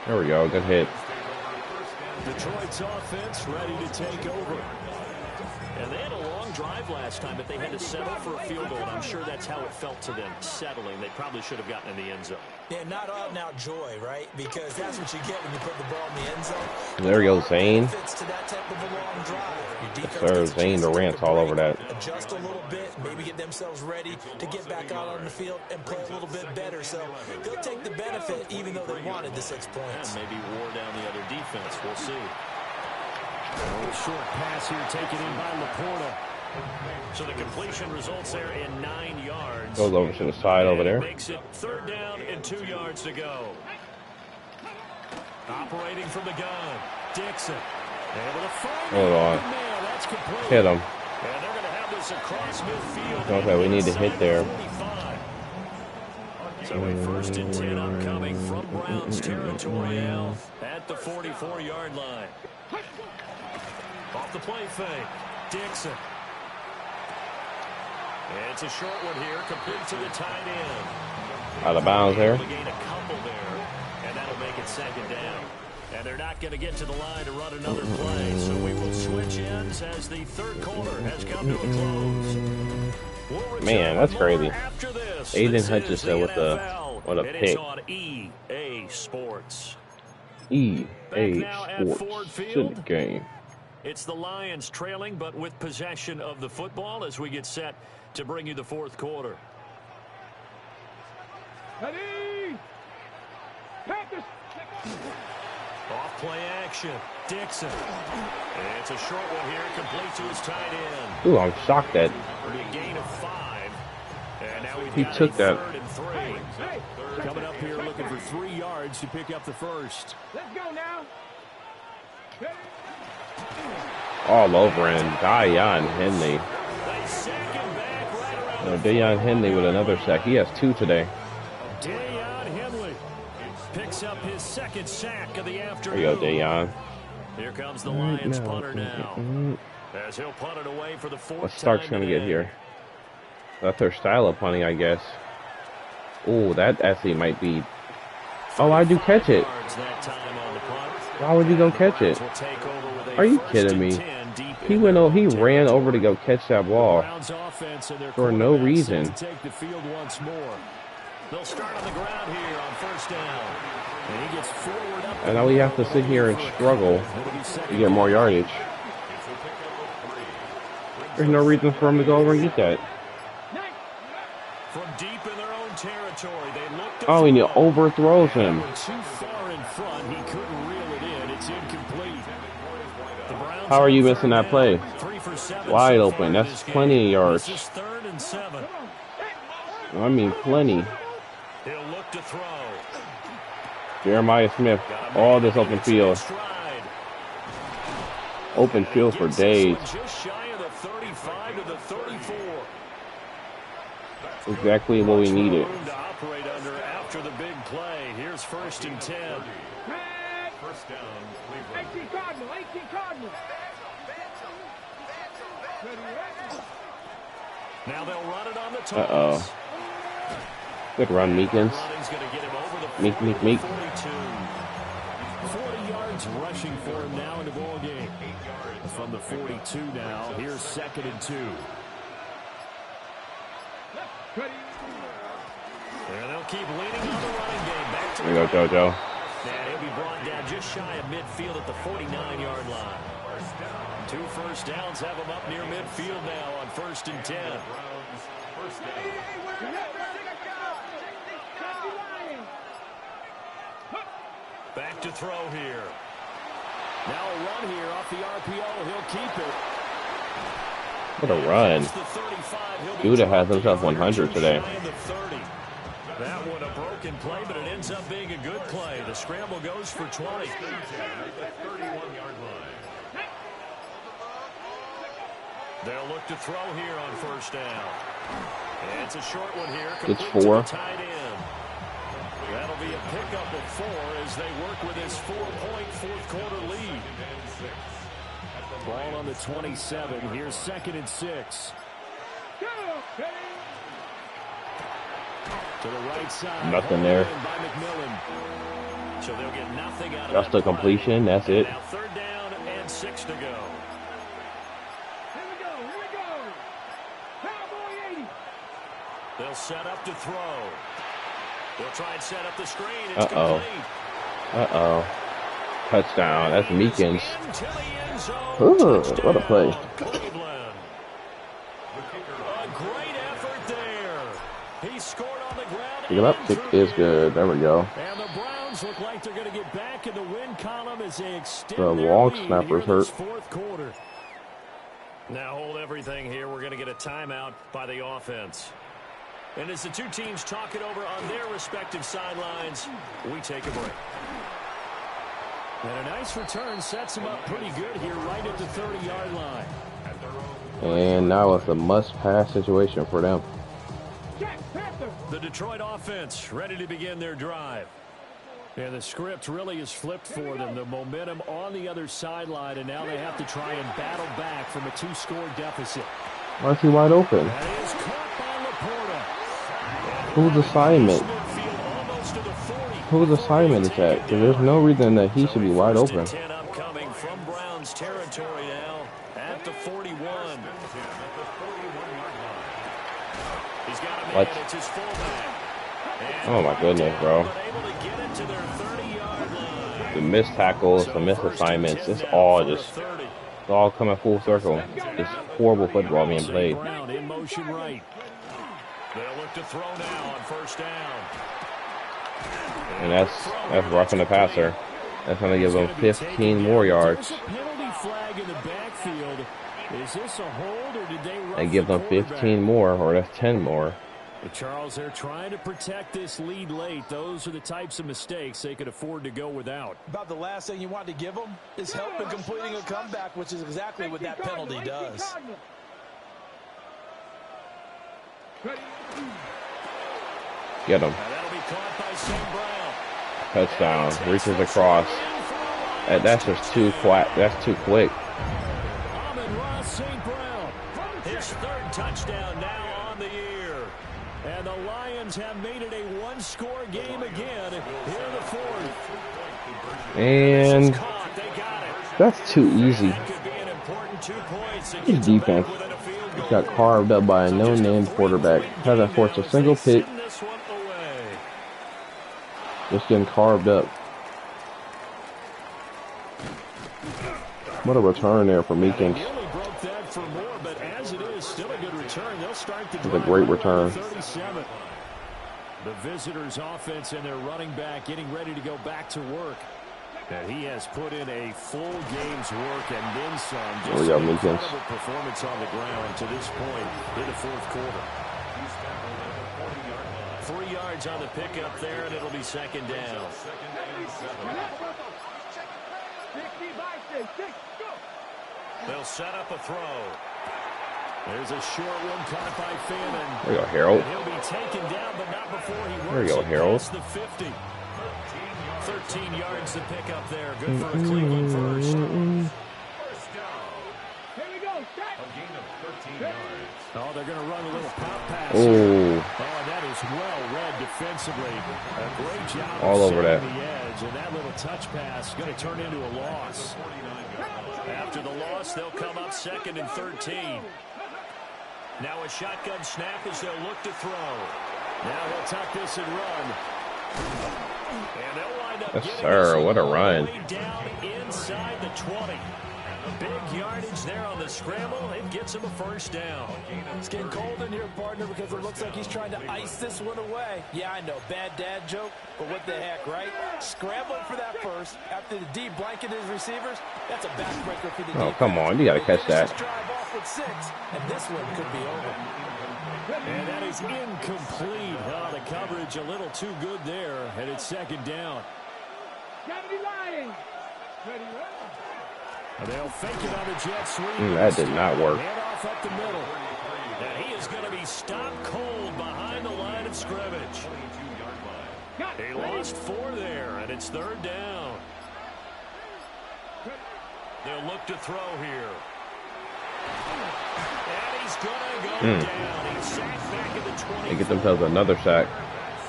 There we go. Good hit. Detroit's offense ready to take over. And they had a long drive last time, but they had to settle for a field goal, and I'm sure that's how it felt to them, settling. They probably should have gotten in the end zone. Yeah, not out and out joy, right? Because that's what you get when you put the ball in the end zone. There we go, Zane. To that type of a long drive. Yes, sir. Zane Durant's all over that. Adjust a little bit, maybe get themselves ready to get back out on the field and play a little bit better. So they'll take the benefit, even though they wanted the 6 points. And maybe wore down the other defense. We'll see. A short pass here taken in by Laporta. So the completion results there in 9 yards. Goes over to the side over there. Makes it 3rd down and 2 yards to go. Operating from the gun, Dixon. Able to find Hold on. man. That's complete. Hit him. And they're going to have this across midfield. Okay, we need to hit there. So a 1st and 10 upcoming from Browns territory now at the 44-yard line. Off the play fake, Dixon. It's a short one here, complete to the tight end. Out of bounds there. Gain a couple there, and that'll make it 2nd down. And they're not going to get to the line to run another play, so we will switch ends as the 3rd quarter has come to a close. Man, that's crazy. Aiden Hutchinson with a pick. On EA Sports. EA Sports in the game. It's the Lions trailing, but with possession of the football as we get set to bring you the 4th quarter. Ready? Panthers. Off play action, Dixon. It's a short one here, complete to his tight end. Ooh, I'm shocked that A gain of 5. And now he took that. 3rd and 3. Coming up here looking for 3 yards to pick up the first. Let's go now. All over him. Deion Henley. Deion Henley with another sack. He has 2 today. Deion Henley picks up his 2nd sack of the afternoon. There you go, Deion. Here comes the Lions punter now. As he'll punt it away for the 4th What Stark's going to get here? That's their style of punting, I guess. Oh, that actually might be. Oh, I do catch it. Why would you go catch it? Are you kidding me? He ran over to go catch that ball for no reason. They'll start on the ground here on 1st down. And he gets forward up. And now we have to sit here and struggle to get more yardage. There's no reason for him to go over and get that. From deep in their own territory, they looked. Oh, and he overthrows him. Too far in front, he couldn't reel it in. It's incomplete. How are you missing that play? Wide open. That's plenty of yards. This is 3rd and 7. I mean, plenty. He'll look to throw. Jeremiah Smith, all this open field. Open field for days. Just shy of the 35 to the 34. Exactly what we needed. Room to operate under after the big play. Here's 1st and 10. First down, Cleveland. 18 Cardinal, 18 Cardinal. Now they'll run it on the toss. Uh-oh. Good run, Meekins. Running's going to get him over the Meek. 42. 40 yards rushing for him now in the ball game. From the 42 now, here's 2nd and 2. And they'll keep leaning on the running game. Back to There you go, JoJo. and he'll be brought down just shy of midfield at the 49-yard line. 2 first downs have him up near midfield now on 1st and 10. First down. Back to throw here. Now a run here off the RPO. He'll keep it. What a run. That's the 35. He'll be Judah has dropped himself to 100 today. shy of the 30. That one a broken play, but it ends up being a good play. The scramble goes for 20. At the 31-yard line. They'll look to throw here on 1st down. And it's a short one here. It's complete to 4. the tight end. That'll be a pickup of 4 as they work with his 4-point fourth-quarter lead. Ball on the 27. Here's 2nd and 6. To the right side. Nothing there. By McMillan. So they'll get nothing out of Just that a completion. play. That's it. Now 3rd down and 6 to go. Here we go. Cowboy 80. They'll set up to throw. They'll try and set up the screen. It's Uh-oh. complete. Uh-oh. Touchdown. That's Meekins. Into the end zone. Ooh, Touchdown, what a play. Cleveland. A great effort there. He scored on the ground. Pick it up. and Kick through. is good. There we go. And the Browns look like they're going to get back in the win column as they extend The their long lead snapper's here in this hurt. 4th quarter. Now hold everything here. We're going to get a timeout by the offense. And as the two teams talk it over on their respective sidelines, we take a break. And a nice return sets them up pretty good here right at the 30-yard line. And now it's a must-pass situation for them. The Detroit offense ready to begin their drive. And the script really is flipped for them. The momentum on the other sideline, and now they have to try and battle back from a 2-score deficit. Why is he wide open? That is caught by Laporta. Whose assignment? Midfield almost to the 40. Whose assignment is that? Because there's no reason that he should be wide 1st open. and 10 upcoming from Browns territory now at the 41. He's got a man. What? It's his fullback. And Oh my goodness, bro. but able to get it to their 30-yard line. The missed tackles, the missed assignments, it's all just, it's all coming full circle. It's horrible football being played. Brown in motion right. They'll look to throw now on 1st down. And that's roughing the passer. That's going to give them 15 more yards. There's a penalty flag in the backfield. Is this a hold or did they rough And give the them 15 quarterback? more, or that's 10 more. But Charles, they're trying to protect this lead late. Those are the types of mistakes they could afford to go without. About the last thing you want to give them is help in completing a comeback, which is exactly what that penalty does. Get him. And that'll be caught by St. Brown. Touchdown. Reaches across. That's just too quick. That's too quick. Amon-Ra St. Brown. His 3rd touchdown now on the year. And the Lions have made it a 1-score game again here in the 4th. And Caught. They got it. that's too easy. That could be an important 2 points. It His gets them back defense within a field goal. got carved up by a no-name quarterback. Hasn't forced a single pick. Send this one away. Just getting carved up. What a return there for Meekins. He only broke that for more, but as it is, still a good return. They'll start the It's a drive great right return. on the 37. The visitors' offense and their running back getting ready to go back to work. And he has put in a full game's work and then some. There we Just go, an Meekins. incredible performance on the ground to this point in the 4th quarter. 3 yards yards on the pickup there, and it'll be second down. 60 by 6, go. They'll set up a throw. There's a short one caught by Fannin. There you go, Harold. And he'll be taken down, but not before he There you works go, it Harold. past the 50. 13 yards to pick up there. Good for a Cleveland first. Here we go, set. A gain of 13 yards. Oh, they're going to run a little pop pass. Oh, That is well read defensively. A great job All of over setting that. the edge, and that little touch pass is going to turn into a loss. After the loss, they'll come up second and 13. Now a shotgun snap as they'll look to throw. Now he'll tuck this and run. And they'll wind up yes, getting sir. this What a all the run. way down inside the 20. Big yardage there on the scramble. It gets him a first down. It's getting cold in here, partner, because it looks like he's trying to ice this one away. Yeah, I know, bad dad joke, but what the heck, right? Scrambling for that first after the D blanketed his receivers. That's a backbreaker for the Oh, defense. come on. You got to catch They finish that. this drive off with 6, and this one could be over. And that is incomplete. Oh, the coverage a little too good there, and it's second down. Gotta be lying. Ready, ready. They'll fake it on the jet sweep. That did not work. Hand off up the middle. And he is going to be stopped cold behind the line of scrimmage. He lost 4 there, and it's third down. They'll look to throw here. And he's going to go down. He's sacked back at the 20. They get themselves another sack.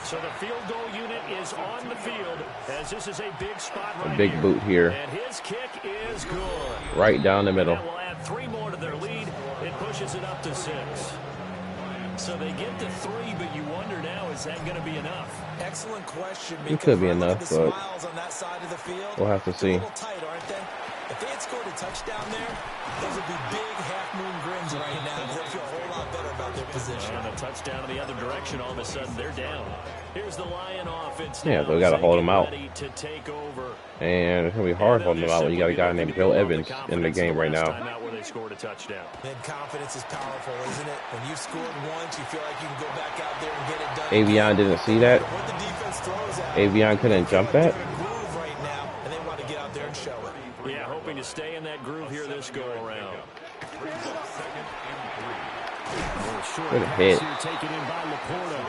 So the field goal unit is on the field as this is a big spot right A big here. boot here. And his kick is good. Right down the middle. That will add 3 more to their lead. It pushes it up to 6. So they get to 3, but you wonder now, is that going to be enough? Excellent question. It could be because look at enough, the but smiles on that side of the field. we'll have to They're see. a little tight, aren't they? If they had scored a touchdown there, those would be big half-moon grins right now. They'll feel a whole lot better about their position. And a touchdown in the other direction, all of a sudden they're down. Here's the Lion offense. Yeah, now so we got to as they hold get them out. ready to take over. And it's going to be hard holding them out when you got a guy named Bill Evans in the game right now. Timeout where they scored a touchdown. And confidence is powerful, isn't it? When you've scored once, you feel like you can go back out there and get it done. Avion didn't see that. What the defense throws at Avion couldn't jump that. groove right now, and they want to get out there and show it. Yeah, hoping to stay in that groove here this go-around. Good hit. Taken in by Laporta.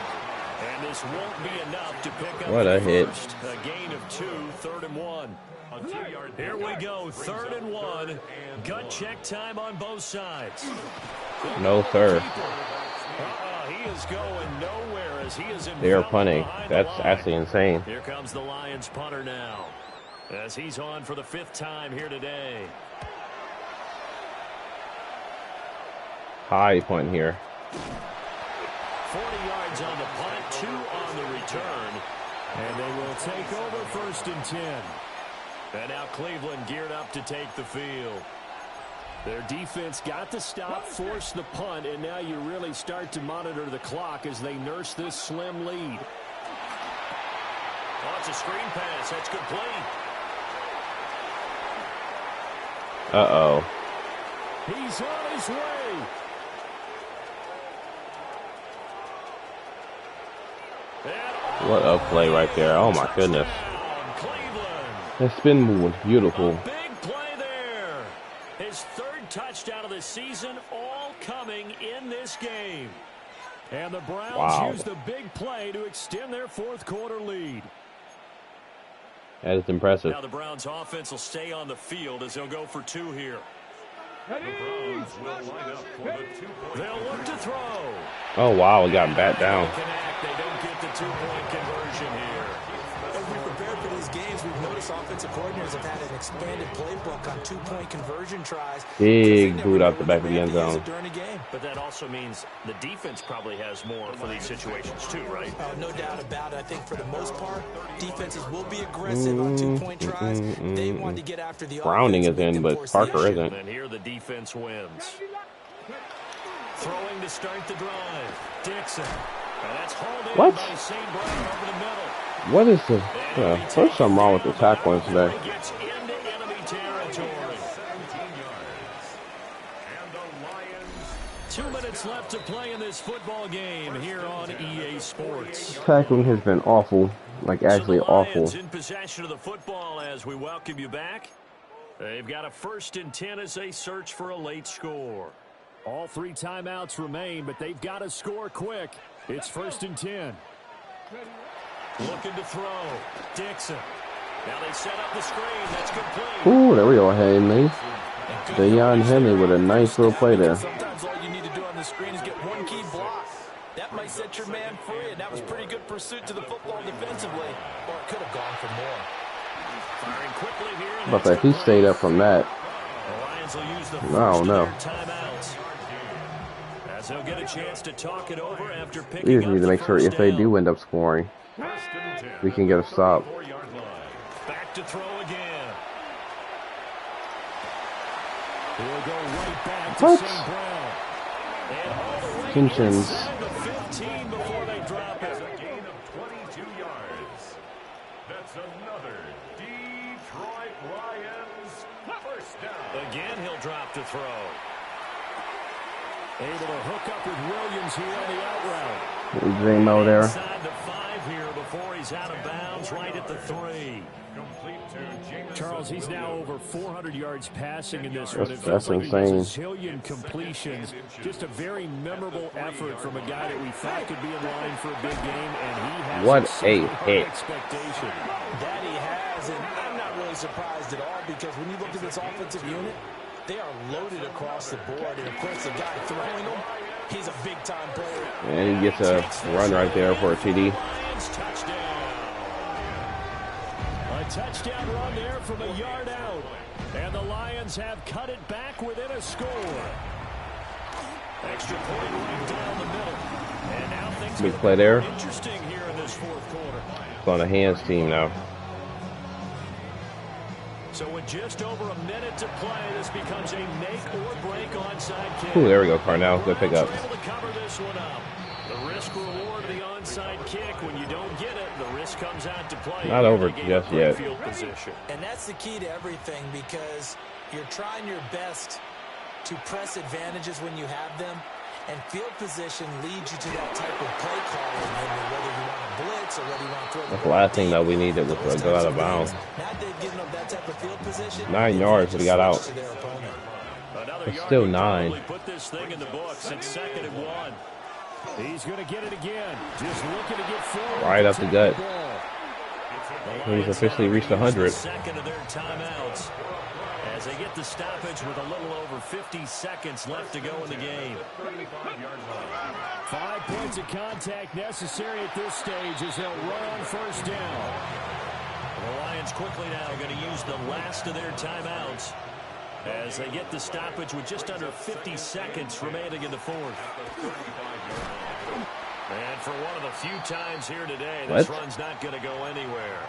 And this won't be enough to pick up What a the hit. first. A gain of 2, 3rd and 1. Here we go, 3rd and 1. Gut check time on both sides. No, sir. He is going nowhere as he is in They are foul punting. behind the That's line. actually insane. Here comes the Lions punter now, as he's on for the 5th time here today. High point here. 40 yards on the punt, 2 on the return. And they will take over 1st and 10. And now Cleveland geared up to take the field. Their defense got the stop, forced the punt, and now you really start to monitor the clock as they nurse this slim lead. Oh, it's a screen pass. That's complete. Uh-oh. He's on his way. What a play right there. Oh, my goodness. Cleveland. That spin move was beautiful. Big play there. His 3rd touchdown of the season, all coming in this game. And the Browns Wow. use the big play to extend their 4th quarter lead. That is impressive. Now the Browns offense will stay on the field as they'll go for 2 here. Ready. They'll look to throw. Oh, wow. We got him back down. Connect. They don't get the 2-point conversion here. As we prepare for these games, we've noticed offensive coordinators have had an expanded playbook on 2-point conversion tries. Big boot out the back of the end zone. During a game. But that also means the defense probably has more for these situations too, right? No doubt about it. I think for the most part, defenses will be aggressive on 2-point tries. They want to get after the Browning offense is and in, make them but force the Parker issue. isn't. And here the defense wins. Throwing to start the drive. Dixon. And that's hauled in What? by St. Brown over the middle. What is the... there's something wrong with the tackling today. He gets into enemy territory. 17 yards. And the Lions 2 minutes minutes left to play in this football game here on EA Sports. Tackling has been awful, like actually so the awful. Lions in possession of the football as we welcome you back. They've got a 1st and 10 as they search for a late score. All 3 timeouts remain, but they've got to score quick. It's 1st and 10. Looking to throw. Dixon. Now they set up the screen. That's complete. Ooh, there we go, Henley. Deion Henley with a nice little play there. Sometimes all you need to do on the screen is get one key block. That might set your man free, and that was pretty good pursuit to the football defensively. Or it could have gone for more. Firing quickly here. But if he stayed up from that, The Lions will use the I first don't know. of their timeouts. As they'll get a chance to talk it over after picking we just up need to the make sure first if they down. do end up scoring, we can get a stop. Back to throw again. He'll go right back to What? St. Brown. And all the way Tensions. inside the 15 before they drop it. A gain of 22 yards. That's another Detroit Lions first down. Again, he'll drop to throw. Able to hook up with Williams here on the out route. Zemo there. Inside the 5 here before he's out of bounds right at the 3. Complete to Jameson. Charles, he's now over 400 yards passing in this one. It That's feels like insane. a zillion completions. Just a very memorable effort from a guy that we thought could be in line for a big game, and he has What exceeded a our hit. expectation. That he has, and I'm not really surprised at all because when you look at this offensive unit, they are loaded across the board. And, of course, the guy throwing them, he's a big-time player. And he gets a run right there for a TD. Lions touchdown. A touchdown run there from a yard out. And the Lions have cut it back within a score. Extra point right down the middle. And now things Big get play there. interesting here in this 4th quarter. It's on the hands team now. So with just over a minute to play, this becomes a make or break onside kick. Ooh, there we go, Carnell. Good pickup. Browns are able to cover this one up. The risk reward of the onside kick. When you don't get it, the risk comes out to play. Not over They gave just up great yet. Field position. And that's the key to everything because you're trying your best to press advantages when you have them, and field position leads you to that type of play calling, whether you want to blitz or whether you want to throw That's the last thing that we needed was to go out of bounds. Now they've given up that type of field position. 9 yards, but he got out. To their opponent. Another But yard still would 9. probably put this thing in the books. It's 2nd and 1. He's going to get it again. Just looking to get forward. Right up the gut. Ball. He's officially reached 100. Second of their timeouts as they get the stoppage with a little over 50 seconds left to go in the game. 5 points of contact necessary at this stage as they'll run on 1st down. The Lions quickly now going to use the last of their timeouts as they get the stoppage with just under 50 seconds remaining in the 4th. And for one of the few times here today, this run's not going to go anywhere.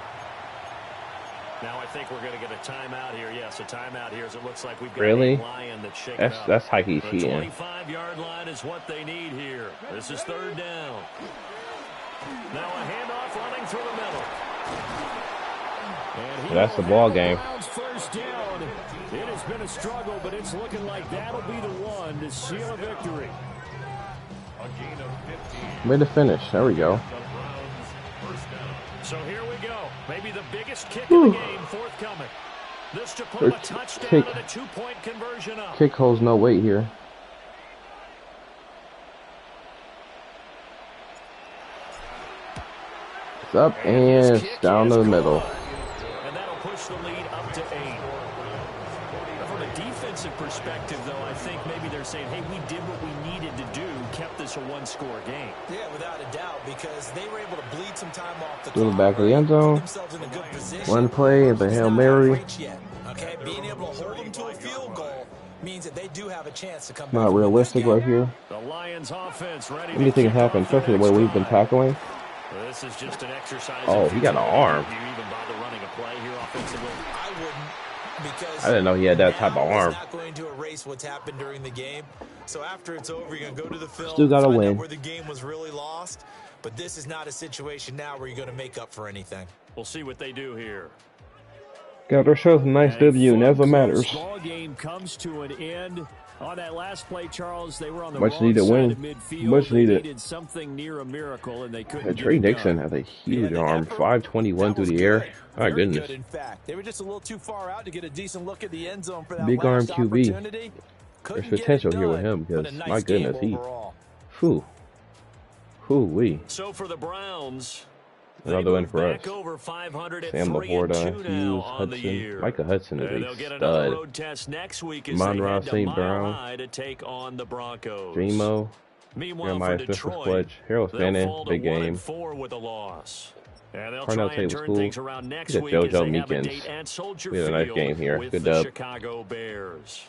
Now I think we're going to get a timeout here. Yes, a timeout here as it looks like we've got Really? a Lion that's shaken up. That's how he's The cheating. 25-yard line is what they need here. This is 3rd down. Now a handoff running through the middle. And he That's the will ball have game. Browns 1st down. It has been a struggle, but it's looking like that'll be the one to seal a victory. A gain of 15. Way to finish. There we go. The Browns first down. So here we go. Maybe the biggest kick of the game forthcoming. This to put a touchdown and a 2-point conversion up. Kick holds no weight here. It's up and it's down the middle. And that'll push the lead up to 8. From a defensive perspective, though, I think maybe they're saying, hey, we did what we needed to do, kept this a 1-score game. Yeah, without a doubt, because they were able to bleed some time off the To the clock, back of the end zone. put themselves in a good position. One play at the It's Hail not Mary. out of reach yet, okay, being able to hold them to a field goal means that they do have a chance to come back. Not and win this realistic game. right here. The Lions offense ready Anything to can happen, kick off especially the way next we've been drive. tackling. This is just an exercise. Oh, in he got an futility. arm. Do you even bother running a play here offensively? I wouldn't, because I didn't know he had that type of now arm. it's not going to erase what's happened during the game. So after it's over, you're going to go to the film, Still gotta find out win. where the game was really lost. But this is not a situation now where you're going to make up for anything. We'll see what they do here. Got ourselves a nice W, and that's what matters. Ball game comes to an end. On that last play, Charles, they were on the Much wrong needed side win. of midfield. Much They needed. needed something near a miracle, and they couldn't Trey get it Nixon done. has a huge arm, 521 through the air. My Very goodness. good, in fact. They were just a little too far out to get a decent look at the end zone for that Big arm last QB. opportunity. There's Couldn't get potential it here with done, him but because, a nice my goodness, game he. overall. Whew. Whew-wee. So for the Browns, Another win for us. back over 500 at Sam 3-2 Laporta, now Hughes, on the Hudson. year. Micah Hudson And is they'll a get another stud. road test next week as Monroe they head to St. Mile Brown. High to take on the Broncos. Dreamo. Meanwhile, Jeremiah for Smith for Detroit, Fletch. Harold they'll Fannin, fall to big game. 1-4 with a loss. And they'll Parnell try Tate and was turn cool. things around next Look at week as JoJo they have a Meekins. date at Soldier We had a nice Field game here. with Good the dub. Chicago Bears.